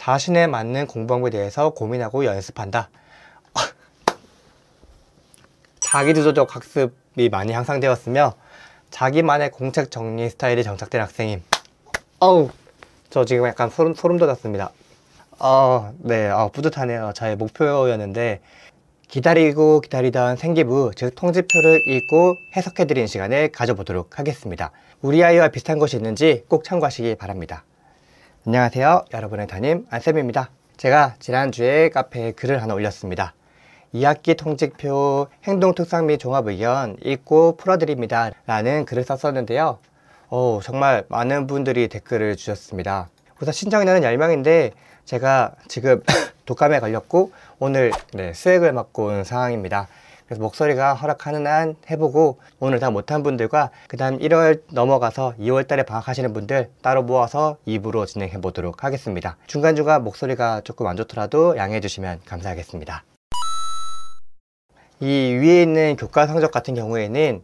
자신에 맞는 공부방법에 대해서 고민하고 연습한다. 자기주도적 학습이 많이 향상되었으며 자기만의 공책 정리 스타일이 정착된 학생임. 저 지금 약간 소름 돋았습니다. 네, 뿌듯하네요. 저의 목표였는데 기다리고 기다리던 생기부, 즉 통지표를 읽고 해석해드리는 시간을 가져보도록 하겠습니다. 우리 아이와 비슷한 것이 있는지 꼭 참고하시기 바랍니다. 안녕하세요, 여러분의 담임 안쌤입니다. 제가 지난주에 카페에 글을 하나 올렸습니다. 2학기 통지표 행동특성 및 종합의견 읽고 풀어드립니다 라는 글을 썼었는데요. 정말 많은 분들이 댓글을 주셨습니다. 우선 신청인은 10명인데 제가 지금 독감에 걸렸고 오늘 수액을 맞고 온 상황입니다. 그래서 목소리가 허락하는 한 해보고 오늘 다 못한 분들과 그 다음 1월 넘어가서 2월 달에 방학하시는 분들 따로 모아서 2부로 진행해 보도록 하겠습니다. 중간중간 목소리가 조금 안 좋더라도 양해해 주시면 감사하겠습니다. 이 위에 있는 교과 성적 같은 경우에는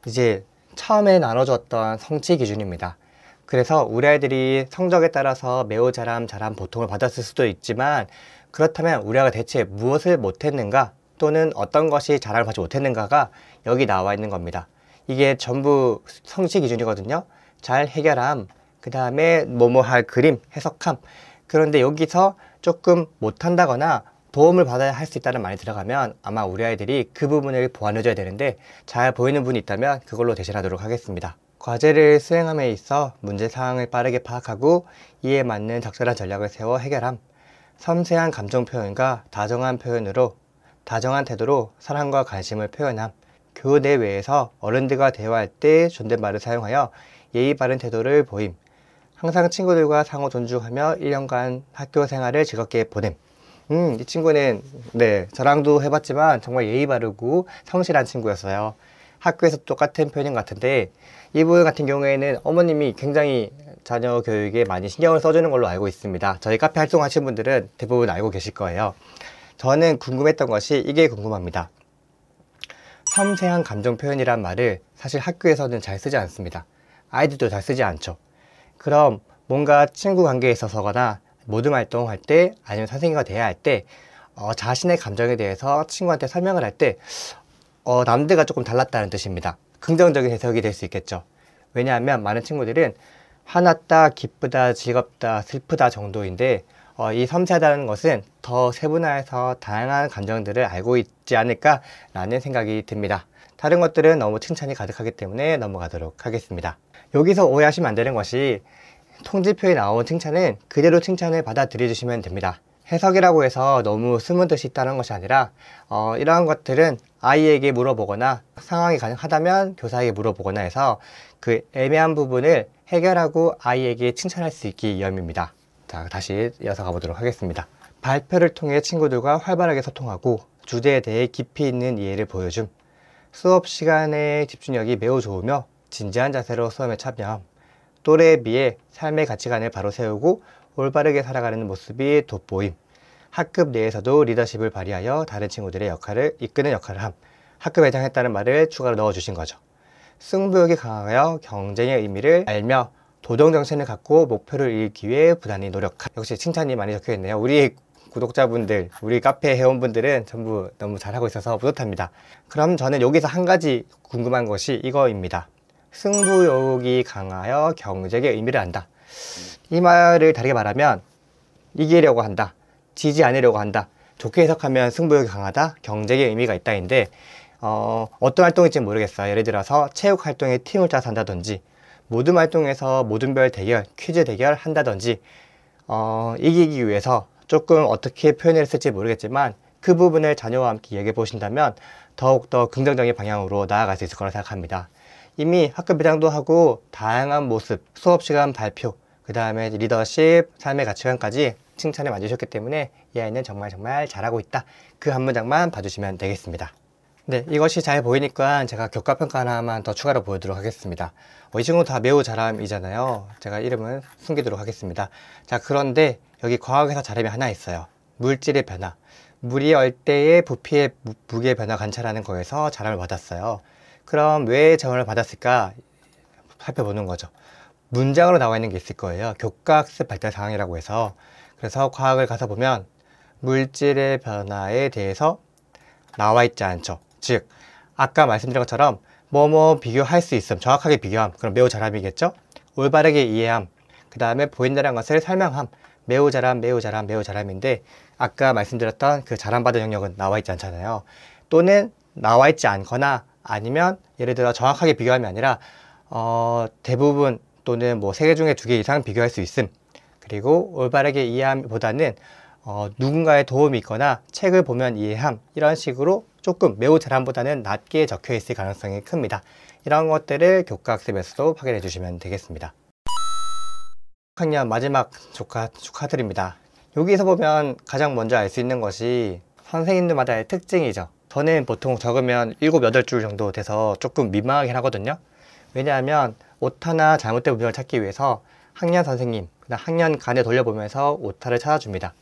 이제 처음에 나눠줬던 성취 기준입니다. 그래서 우리 아이들이 성적에 따라서 매우 잘함, 보통을 받았을 수도 있지만 그렇다면 우리 아이가 대체 무엇을 못했는가 또는 어떤 것이 잘함을 받지 못했는가가 여기 나와 있는 겁니다. 이게 전부 성취 기준이거든요. 잘 해결함, 그 다음에 뭐뭐할 그림, 해석함. 그런데 여기서 조금 못한다거나 도움을 받아야 할 수 있다는 말이 들어가면 아마 우리 아이들이 그 부분을 보완해줘야 되는데 잘 보이는 분이 있다면 그걸로 대신하도록 하겠습니다. 과제를 수행함에 있어 문제사항을 빠르게 파악하고 이에 맞는 적절한 전략을 세워 해결함. 섬세한 감정 표현과 다정한 표현으로 다정한 태도로 사랑과 관심을 표현함. 교우 내외에서 어른들과 대화할 때 존댓말을 사용하여 예의 바른 태도를 보임. 항상 친구들과 상호 존중하며 1년간 학교 생활을 즐겁게 보냄. 이 친구는 저랑도 해봤지만 정말 예의 바르고 성실한 친구였어요. 학교에서 똑같은 표현 같은데 이분 같은 경우에는 어머님이 굉장히 자녀 교육에 많이 신경을 써주는 걸로 알고 있습니다. 저희 카페 활동하시는 분들은 대부분 알고 계실 거예요. 저는 궁금했던 것이 이게 궁금합니다. 섬세한 감정 표현이란 말을 사실 학교에서는 잘 쓰지 않습니다. 아이들도 잘 쓰지 않죠. 그럼 뭔가 친구 관계에 있어서거나 모둠 활동할 때 아니면 선생님과 대화할 때 자신의 감정에 대해서 친구한테 설명을 할 때 남들과 조금 달랐다는 뜻입니다. 긍정적인 해석이 될 수 있겠죠. 왜냐하면 많은 친구들은 화났다, 기쁘다, 즐겁다, 슬프다 정도인데 이 섬세하다는 것은 더 세분화해서 다양한 감정들을 알고 있지 않을까 라는 생각이 듭니다. 다른 것들은 너무 칭찬이 가득하기 때문에 넘어가도록 하겠습니다. 여기서 오해하시면 안 되는 것이 통지표에 나온 칭찬은 그대로 칭찬을 받아들여 주시면 됩니다. 해석이라고 해서 너무 숨은 뜻이 있다는 것이 아니라 이러한 것들은 아이에게 물어보거나 상황이 가능하다면 교사에게 물어보거나 해서 그 애매한 부분을 해결하고 아이에게 칭찬할 수 있기 위함입니다. 자, 다시 이어서 가보도록 하겠습니다. 발표를 통해 친구들과 활발하게 소통하고 주제에 대해 깊이 있는 이해를 보여줌. 수업 시간의 집중력이 매우 좋으며 진지한 자세로 수업에 참여함. 또래에 비해 삶의 가치관을 바로 세우고 올바르게 살아가는 모습이 돋보임. 학급 내에서도 리더십을 발휘하여 다른 친구들의 역할을 이끄는 역할을 함. 학급 회장했다는 말을 추가로 넣어주신 거죠. 승부욕이 강하여 경쟁의 의미를 알며 도덕정신을 갖고 목표를 이루기 위해 부단히 노력함. 역시 칭찬이 많이 적혀있네요. 우리 구독자분들, 우리 카페 회원분들은 전부 너무 잘하고 있어서 뿌듯합니다. 그럼 저는 여기서 한 가지 궁금한 것이 이거입니다. 승부욕이 강하여 경쟁의 의미를 안다. 이 말을 다르게 말하면 이기려고 한다, 지지 않으려고 한다. 좋게 해석하면 승부욕이 강하다, 경쟁의 의미가 있다인데 어떤 활동일지 모르겠어요. 예를 들어서 체육 활동에 팀을 짜서 한다든지 모둠 활동에서 모둠별 대결, 퀴즈 대결 한다든지 이기기 위해서 조금 어떻게 표현을 했을지 모르겠지만 그 부분을 자녀와 함께 얘기해 보신다면 더욱더 긍정적인 방향으로 나아갈 수 있을 거라 생각합니다. 이미 학급 회장도 하고 다양한 모습, 수업시간 발표, 그 다음에 리더십, 삶의 가치관까지 칭찬을 많이 주셨기 때문에 이 아이는 정말 잘하고 있다. 그 한 문장만 봐주시면 되겠습니다. 네, 이것이 잘 보이니까 제가 교과평가 하나만 더 추가로 보여드리도록 하겠습니다. 이 친구 다 매우 잘함이잖아요. 제가 이름은 숨기도록 하겠습니다. 자, 그런데 여기 과학에서 잘함이 하나 있어요. 물질의 변화. 물이 얼 때의 부피의 무게 변화 관찰하는 거에서 잘함을 받았어요. 그럼 왜 잘함을 받았을까 살펴보는 거죠. 문장으로 나와 있는 게 있을 거예요. 교과학습 발달 상황이라고 해서 그래서 과학을 가서 보면 물질의 변화에 대해서 나와 있지 않죠. 즉 아까 말씀드린 것처럼 뭐뭐 비교할 수 있음, 정확하게 비교함, 그럼 매우 잘함이겠죠. 올바르게 이해함, 그 다음에 보인다는 것을 설명함, 매우 잘함, 매우 잘함, 매우 잘함인데 아까 말씀드렸던 그 잘함받은 영역은 나와 있지 않잖아요. 또는 나와 있지 않거나 아니면 예를 들어 정확하게 비교함이 아니라 대부분 또는 뭐 3개 중에 2개 이상 비교할 수 있음, 그리고 올바르게 이해함보다는 누군가의 도움이 있거나 책을 보면 이해함, 이런 식으로 조금 매우 잘함보다는 낮게 적혀 있을 가능성이 큽니다. 이런 것들을 교과학습에서도 확인해 주시면 되겠습니다. 학년 마지막 축하드립니다. 여기서 보면 가장 먼저 알 수 있는 것이 선생님들마다의 특징이죠. 저는 보통 적으면 7, 8줄 정도 돼서 조금 민망하긴 하거든요. 왜냐하면 오타나 잘못된 문장을 찾기 위해서 학년 선생님, 학년 간에 돌려보면서 오타를 찾아줍니다.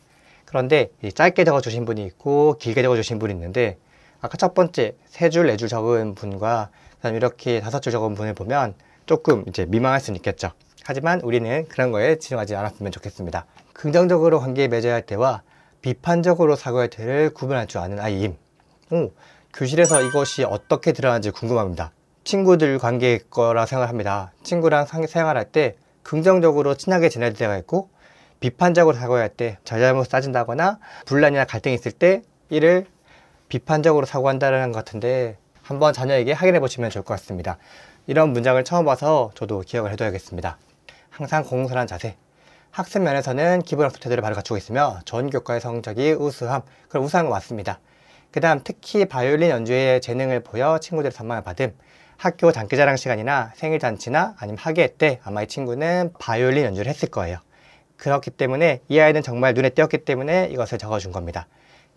그런데 짧게 적어주신 분이 있고 길게 적어주신 분이 있는데 아까 첫 번째 3줄, 4줄 적은 분과 그다음 이렇게 5줄 적은 분을 보면 조금 이제 민망할 수는 있겠죠. 하지만 우리는 그런 거에 치중하지 않았으면 좋겠습니다. 긍정적으로 관계에 맺어야 할 때와 비판적으로 사고할 때를 구분할 줄 아는 아이임. 교실에서 이것이 어떻게 드러나는지 궁금합니다. 친구들 관계일 거라 생각합니다. 친구랑 생활할 때 긍정적으로 친하게 지낼 때가 있고 비판적으로 사고할 때 잘잘못 따진다거나 분란이나 갈등이 있을 때 이를 비판적으로 사고한다는 것 같은데 한번 자녀에게 확인해 보시면 좋을 것 같습니다. 이런 문장을 처음 봐서 저도 기억을 해둬야겠습니다. 항상 공손한 자세. 학습 면에서는 기본 학습 태도를 바로 갖추고 있으며 전 교과의 성적이 우수함. 그럼 우수한 거 맞습니다. 그 다음 특히 바이올린 연주에 재능을 보여 친구들의 선망을 받음. 학교 장기자랑 시간이나 생일잔치나 아니면 학예 때 아마 이 친구는 바이올린 연주를 했을 거예요. 그렇기 때문에 이 아이는 정말 눈에 띄었기 때문에 이것을 적어준 겁니다.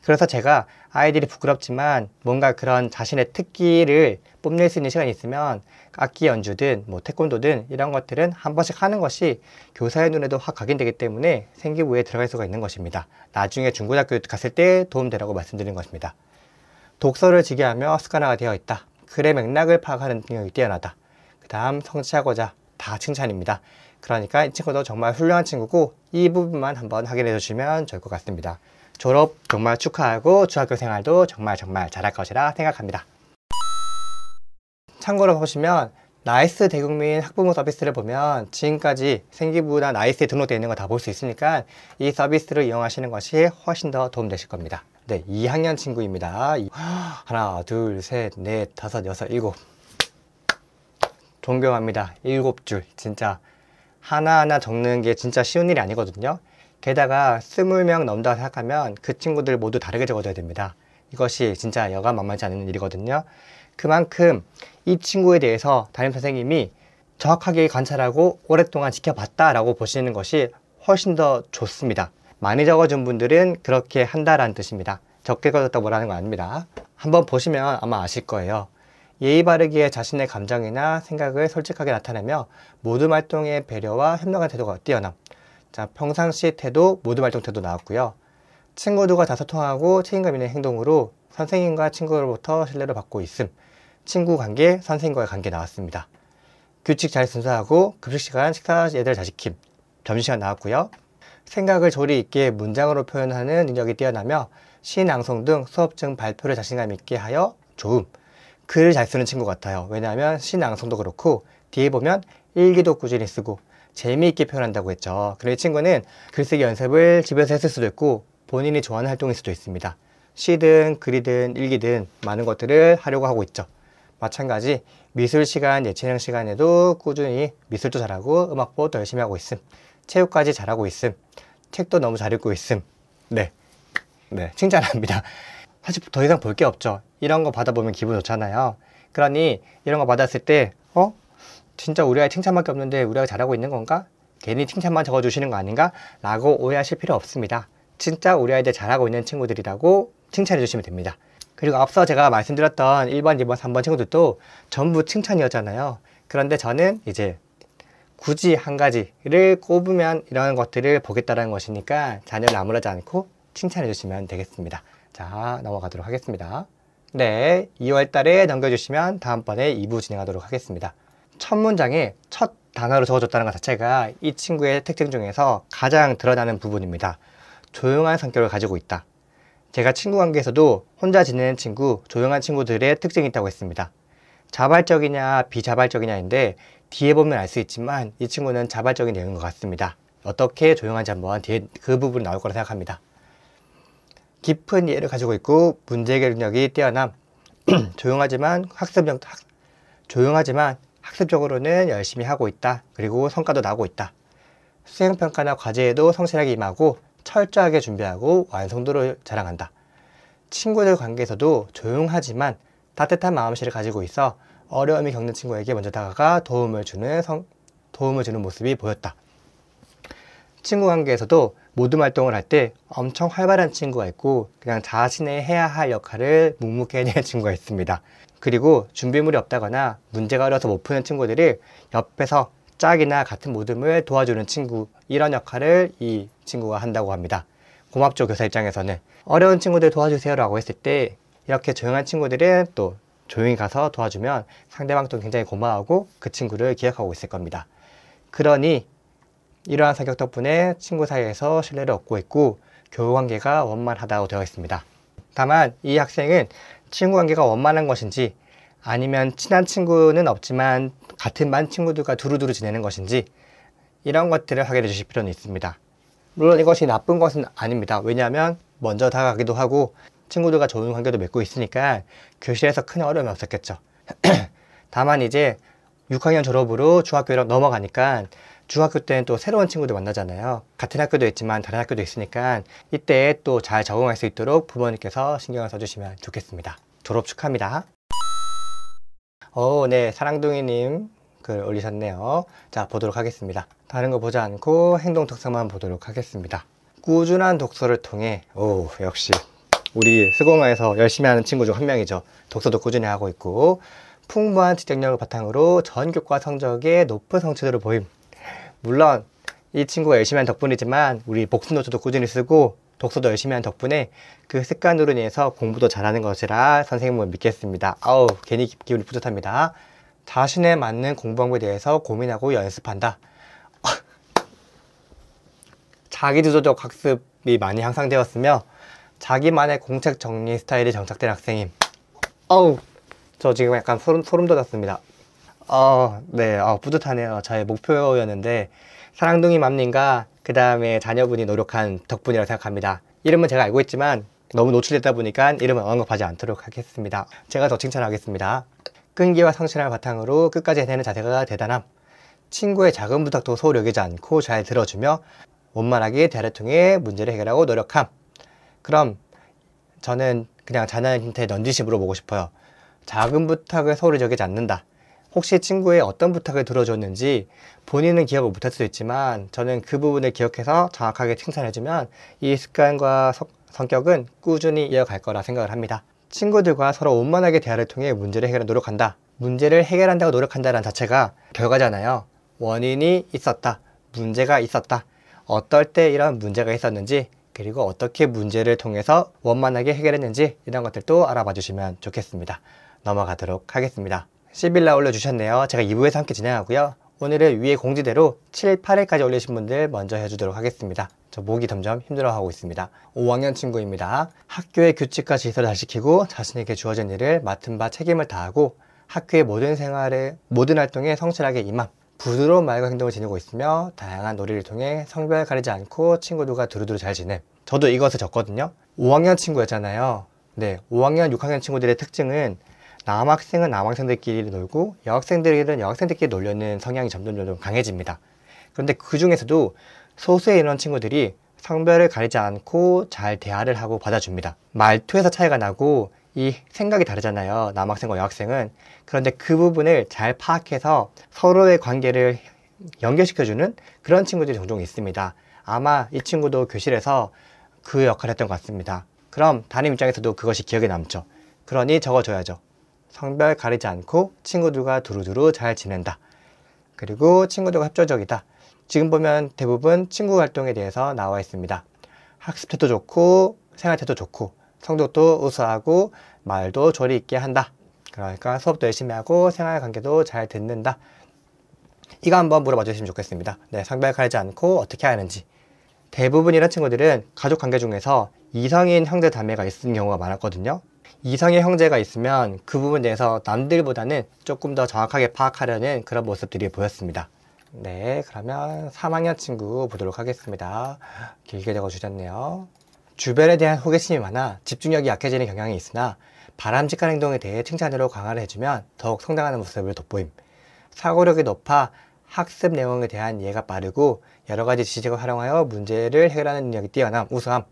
그래서 제가 아이들이 부끄럽지만 뭔가 그런 자신의 특기를 뽐낼 수 있는 시간이 있으면 악기 연주든 뭐 태권도든 이런 것들은 한 번씩 하는 것이 교사의 눈에도 확 각인되기 때문에 생기부에 들어갈 수가 있는 것입니다. 나중에 중고등학교 갔을 때 도움되라고 말씀드린 것입니다. 독서를 지게하며 습관화가 되어 있다. 글의 맥락을 파악하는 능력이 뛰어나다. 그 다음 성취하고자 다 칭찬입니다. 그러니까 이 친구도 정말 훌륭한 친구고 이 부분만 한번 확인해 주시면 좋을 것 같습니다. 졸업 정말 축하하고 중학교 생활도 정말 잘할 것이라 생각합니다. 참고로 보시면 나이스 대국민 학부모 서비스를 보면 지금까지 생기부나 나이스에 등록되어 있는 거 다 볼 수 있으니까 이 서비스를 이용하시는 것이 훨씬 더 도움되실 겁니다. 네, 2학년 친구입니다. 하나, 둘, 셋, 넷, 다섯, 여섯, 일곱. 존경합니다. 7줄. 진짜 하나하나 적는 게 진짜 쉬운 일이 아니거든요. 게다가 20명 넘는다고 생각하면 그 친구들 모두 다르게 적어줘야 됩니다. 이것이 진짜 여간 만만치 않은 일이거든요. 그만큼 이 친구에 대해서 담임선생님이 정확하게 관찰하고 오랫동안 지켜봤다라고 보시는 것이 훨씬 더 좋습니다. 많이 적어준 분들은 그렇게 한다라는 뜻입니다. 적게 적었다고 뭐라는 건 아닙니다. 한번 보시면 아마 아실 거예요. 예의 바르게 자신의 감정이나 생각을 솔직하게 나타내며 모든 활동의 배려와 협력한 태도가 뛰어남. 자, 평상시 태도, 모든 활동 태도 나왔고요. 친구들과 다 소통하고 책임감 있는 행동으로 선생님과 친구로부터 신뢰를 받고 있음. 친구 관계, 선생님과의 관계 나왔습니다. 규칙 잘 순서하고 급식시간 식사 예절 잘 지킴. 점심시간 나왔고요. 생각을 조리 있게 문장으로 표현하는 능력이 뛰어나며 시, 낭송 등 수업 중 발표를 자신감 있게 하여 좋음. 글을 잘 쓰는 친구 같아요. 왜냐하면 시, 낭송도 그렇고 뒤에 보면 일기도 꾸준히 쓰고 재미있게 표현한다고 했죠. 그래서 이 친구는 글쓰기 연습을 집에서 했을 수도 있고 본인이 좋아하는 활동일 수도 있습니다. 시든 글이든 일기든 많은 것들을 하려고 하고 있죠. 마찬가지 미술 시간, 예체능 시간에도 꾸준히 미술도 잘하고 음악도 더 열심히 하고 있음. 체육까지 잘하고 있음. 책도 너무 잘 읽고 있음. 네, 칭찬합니다. 사실 더 이상 볼 게 없죠. 이런 거 받아보면 기분 좋잖아요. 그러니 이런 거 받았을 때 진짜 우리 아이 칭찬밖에 없는데 우리 아이가 잘하고 있는 건가? 괜히 칭찬만 적어주시는 거 아닌가? 라고 오해하실 필요 없습니다. 진짜 우리 아이들 잘하고 있는 친구들이라고 칭찬해 주시면 됩니다. 그리고 앞서 제가 말씀드렸던 1번, 2번, 3번 친구들도 전부 칭찬이었잖아요. 그런데 저는 이제 굳이 한 가지를 꼽으면 이런 것들을 보겠다는 것이니까 자녀를 나무라지 않고 칭찬해 주시면 되겠습니다. 자, 넘어가도록 하겠습니다. 네, 2월 달에 넘겨주시면 다음번에 2부 진행하도록 하겠습니다. 첫 문장에 첫 단어로 적어줬다는 것 자체가 이 친구의 특징 중에서 가장 드러나는 부분입니다. 조용한 성격을 가지고 있다. 제가 친구 관계에서도 혼자 지내는 친구, 조용한 친구들의 특징이 있다고 했습니다. 자발적이냐 비자발적이냐인데 뒤에 보면 알 수 있지만 이 친구는 자발적인 내용인 것 같습니다. 어떻게 조용한지 한번 뒤에 그 부분이 나올 거라 생각합니다. 깊은 이해를 가지고 있고 문제 해결력이 뛰어남. 조용하지만 학습적으로는 열심히 하고 있다. 그리고 성과도 나고 있다. 수행평가나 과제에도 성실하게 임하고 철저하게 준비하고 완성도를 자랑한다. 친구들 관계에서도 조용하지만 따뜻한 마음씨를 가지고 있어 어려움이 겪는 친구에게 먼저 다가가 도움을 주는 모습이 보였다. 친구 관계에서도 모둠 활동을 할 때 엄청 활발한 친구가 있고 그냥 자신의 해야 할 역할을 묵묵히 해내는 친구가 있습니다. 그리고 준비물이 없다거나 문제가 어려서 못 푸는 친구들이 옆에서 짝이나 같은 모둠을 도와주는 친구, 이런 역할을 이 친구가 한다고 합니다. 고맙죠, 교사 입장에서는. 어려운 친구들 도와주세요 라고 했을 때 이렇게 조용한 친구들은 또 조용히 가서 도와주면 상대방도 굉장히 고마워하고 그 친구를 기억하고 있을 겁니다. 그러니 이러한 성격 덕분에 친구 사이에서 신뢰를 얻고 있고 교우관계가 원만하다고 되어 있습니다. 다만 이 학생은 친구 관계가 원만한 것인지 아니면 친한 친구는 없지만 같은 반 친구들과 두루두루 지내는 것인지 이런 것들을 확인해 주실 필요는 있습니다. 물론 이것이 나쁜 것은 아닙니다. 왜냐하면 먼저 다가가기도 하고 친구들과 좋은 관계도 맺고 있으니까 교실에서 큰 어려움이 없었겠죠. 다만 이제 6학년 졸업으로 중학교로 넘어가니까 중학교 때는 또 새로운 친구들 만나잖아요. 같은 학교도 있지만 다른 학교도 있으니까 이때 또 잘 적응할 수 있도록 부모님께서 신경을 써주시면 좋겠습니다. 졸업 축하합니다. 네, 사랑둥이님 글 올리셨네요. 자, 보도록 하겠습니다. 다른 거 보지 않고 행동 특성만 보도록 하겠습니다. 꾸준한 독서를 통해 역시 우리 스공화에서 열심히 하는 친구 중 한 명이죠. 독서도 꾸준히 하고 있고 풍부한 지적력을 바탕으로 전교과 성적에 높은 성취도를 보임. 물론 이 친구가 열심히 한 덕분이지만 우리 복습노트도 꾸준히 쓰고 독서도 열심히 한 덕분에 그 습관으로 인해서 공부도 잘하는 것이라 선생님은 믿겠습니다. 괜히 기분이 뿌듯합니다. 자신에 맞는 공부 방법에 대해서 고민하고 연습한다. 자기주도적 학습이 많이 향상되었으며 자기만의 공책 정리 스타일이 정착된 학생임. 저 지금 약간 소름 돋았습니다. 네, 뿌듯하네요. 저의 목표였는데 사랑둥이 맘님과 그 다음에 자녀분이 노력한 덕분이라고 생각합니다. 이름은 제가 알고 있지만 너무 노출됐다 보니까 이름은 언급하지 않도록 하겠습니다. 제가 더 칭찬하겠습니다. 끈기와 성실함을 바탕으로 끝까지 해내는 자세가 대단함. 친구의 작은 부탁도 소홀히 여기지 않고 잘 들어주며 원만하게 대화를 통해 문제를 해결하고 노력함. 그럼 저는 그냥 자녀한테 넌지시 물어보고 싶어요. 작은 부탁을 소홀히 여기지 않는다. 혹시 친구의 어떤 부탁을 들어줬는지 본인은 기억을 못할 수도 있지만 저는 그 부분을 기억해서 정확하게 칭찬해주면 이 습관과 성격은 꾸준히 이어갈 거라 생각을 합니다. 친구들과 서로 원만하게 대화를 통해 문제를 해결하려 노력한다. 문제를 해결한다고 노력한다는 자체가 결과잖아요. 원인이 있었다. 문제가 있었다. 어떨 때 이런 문제가 있었는지 그리고 어떻게 문제를 통해서 원만하게 해결했는지 이런 것들도 알아봐 주시면 좋겠습니다. 넘어가도록 하겠습니다. 10일날 올려주셨네요. 제가 2부에서 함께 진행하고요. 오늘은 위에 공지대로 7, 8일까지 올리신 분들 먼저 해주도록 하겠습니다. 저 목이 점점 힘들어하고 있습니다. 5학년 친구입니다. 학교의 규칙과 질서를 잘 지키고 자신에게 주어진 일을 맡은 바 책임을 다하고 학교의 모든 활동에 성실하게 임함. 부드러운 말과 행동을 지니고 있으며 다양한 놀이를 통해 성별 가리지 않고 친구들과 두루두루 잘 지냄. 저도 이것을 적거든요. 5학년 친구였잖아요. 네, 5학년, 6학년 친구들의 특징은 남학생은 남학생들끼리 놀고 여학생들은 여학생들끼리 놀려는 성향이 점점 강해집니다. 그런데 그 중에서도 소수의 이런 친구들이 성별을 가리지 않고 잘 대화를 하고 받아줍니다. 말투에서 차이가 나고 이 생각이 다르잖아요. 남학생과 여학생은. 그런데 그 부분을 잘 파악해서 서로의 관계를 연결시켜주는 그런 친구들이 종종 있습니다. 아마 이 친구도 교실에서 그 역할을 했던 것 같습니다. 그럼 담임 입장에서도 그것이 기억에 남죠. 그러니 적어줘야죠. 성별 가리지 않고 친구들과 두루두루 잘 지낸다. 그리고 친구들과 협조적이다. 지금 보면 대부분 친구 활동에 대해서 나와 있습니다. 학습 태도 좋고 생활 태도 좋고 성적도 우수하고 말도 조리 있게 한다. 그러니까 수업도 열심히 하고 생활 관계도 잘 듣는다. 이거 한번 물어봐 주시면 좋겠습니다. 네, 성별 가리지 않고 어떻게 하는지. 대부분 이런 친구들은 가족 관계 중에서 이성인 형제 자매가 있는 경우가 많았거든요. 이성의 형제가 있으면 그 부분에 대해서 남들보다는 조금 더 정확하게 파악하려는 그런 모습들이 보였습니다. 네, 그러면 3학년 친구 보도록 하겠습니다. 길게 적어주셨네요. 주변에 대한 호기심이 많아 집중력이 약해지는 경향이 있으나 바람직한 행동에 대해 칭찬으로 강화를 해주면 더욱 성장하는 모습을 돋보임. 사고력이 높아 학습 내용에 대한 이해가 빠르고 여러가지 지식을 활용하여 문제를 해결하는 능력이 뛰어남, 우수함.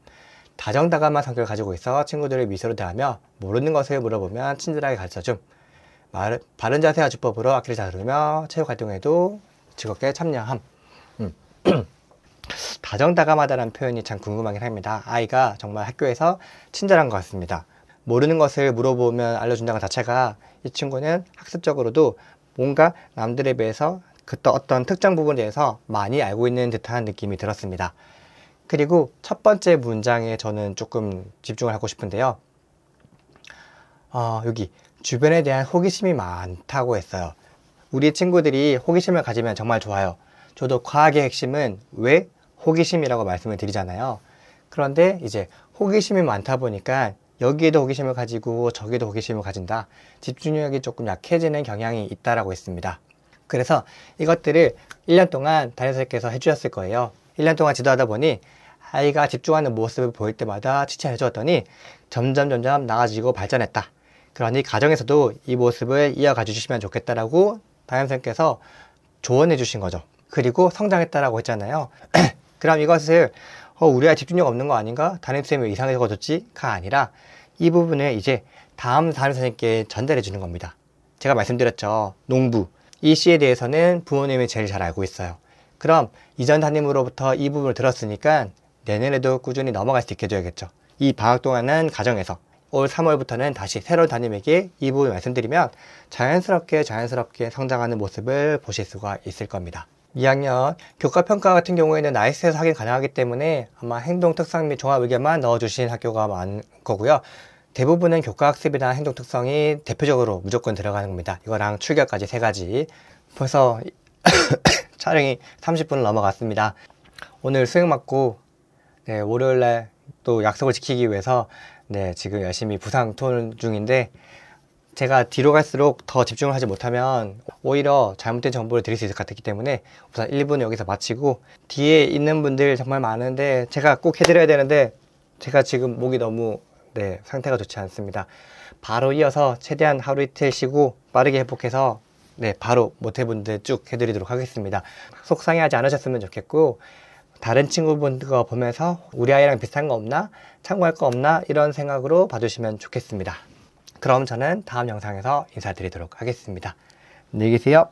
다정다감한 성격을 가지고 있어 친구들을 미소로 대하며 모르는 것을 물어보면 친절하게 가르쳐줌. 바른 자세와 주법으로 악기를 잘 다루며 체육 활동에도 즐겁게 참여함. 다정다감하다는 표현이 참 궁금하긴 합니다. 아이가 정말 학교에서 친절한 것 같습니다. 모르는 것을 물어보면 알려준다는 것 자체가 이 친구는 학습적으로도 뭔가 남들에 비해서 어떤 특정 부분에 대해서 많이 알고 있는 듯한 느낌이 들었습니다. 그리고 첫 번째 문장에 저는 조금 집중을 하고 싶은데요. 여기 주변에 대한 호기심이 많다고 했어요. 우리 친구들이 호기심을 가지면 정말 좋아요. 저도 과학의 핵심은 왜 호기심이라고 말씀을 드리잖아요. 그런데 이제 호기심이 많다 보니까 여기에도 호기심을 가지고 저기에도 호기심을 가진다. 집중력이 조금 약해지는 경향이 있다라고 했습니다. 그래서 이것들을 1년 동안 담임선생님께서 해주셨을 거예요. 1년 동안 지도하다 보니 아이가 집중하는 모습을 보일 때마다 칭찬해 주었더니 점점 나아지고 발전했다. 그러니 가정에서도 이 모습을 이어가 주시면 좋겠다라고 담임선생님께서 조언해 주신 거죠. 그리고 성장했다라고 했잖아요. 그럼 이것을 우리 아이 집중력 없는 거 아닌가? 담임선생님이 이상하게 적어줬지?가 아니라 이 부분을 이제 다음 담임선생님께 전달해 주는 겁니다. 제가 말씀드렸죠. 농부. 이 시에 대해서는 부모님이 제일 잘 알고 있어요. 그럼 이전 담임으로부터 이 부분을 들었으니까 내년에도 꾸준히 넘어갈 수 있게 해줘야겠죠. 이 방학 동안은 가정에서 올 3월부터는 다시 새로운 담임에게 이 부분을 말씀드리면 자연스럽게 성장하는 모습을 보실 수가 있을 겁니다. 2학년 교과평가 같은 경우에는 나이스에서 확인 가능하기 때문에 아마 행동 특성 및 종합 의견만 넣어주신 학교가 많을 거고요. 대부분은 교과학습이나 행동 특성이 대표적으로 무조건 들어가는 겁니다. 이거랑 출결까지 3가지. 벌써 촬영이 30분을 넘어갔습니다. 오늘 수행 맞고 월요일날 또 약속을 지키기 위해서 지금 열심히 부상 토론 중인데 제가 뒤로 갈수록 더 집중을 하지 못하면 오히려 잘못된 정보를 드릴 수 있을 것 같기 때문에 우선 1부는 여기서 마치고 뒤에 있는 분들 정말 많은데 제가 꼭 해드려야 되는데 제가 지금 목이 너무 상태가 좋지 않습니다. 바로 이어서 최대한 하루 이틀 쉬고 빠르게 회복해서 바로 모태분들 쭉 해드리도록 하겠습니다. 속상해하지 않으셨으면 좋겠고 다른 친구분들과 보면서 우리 아이랑 비슷한 거 없나? 참고할 거 없나? 이런 생각으로 봐주시면 좋겠습니다. 그럼 저는 다음 영상에서 인사드리도록 하겠습니다. 안녕히 계세요.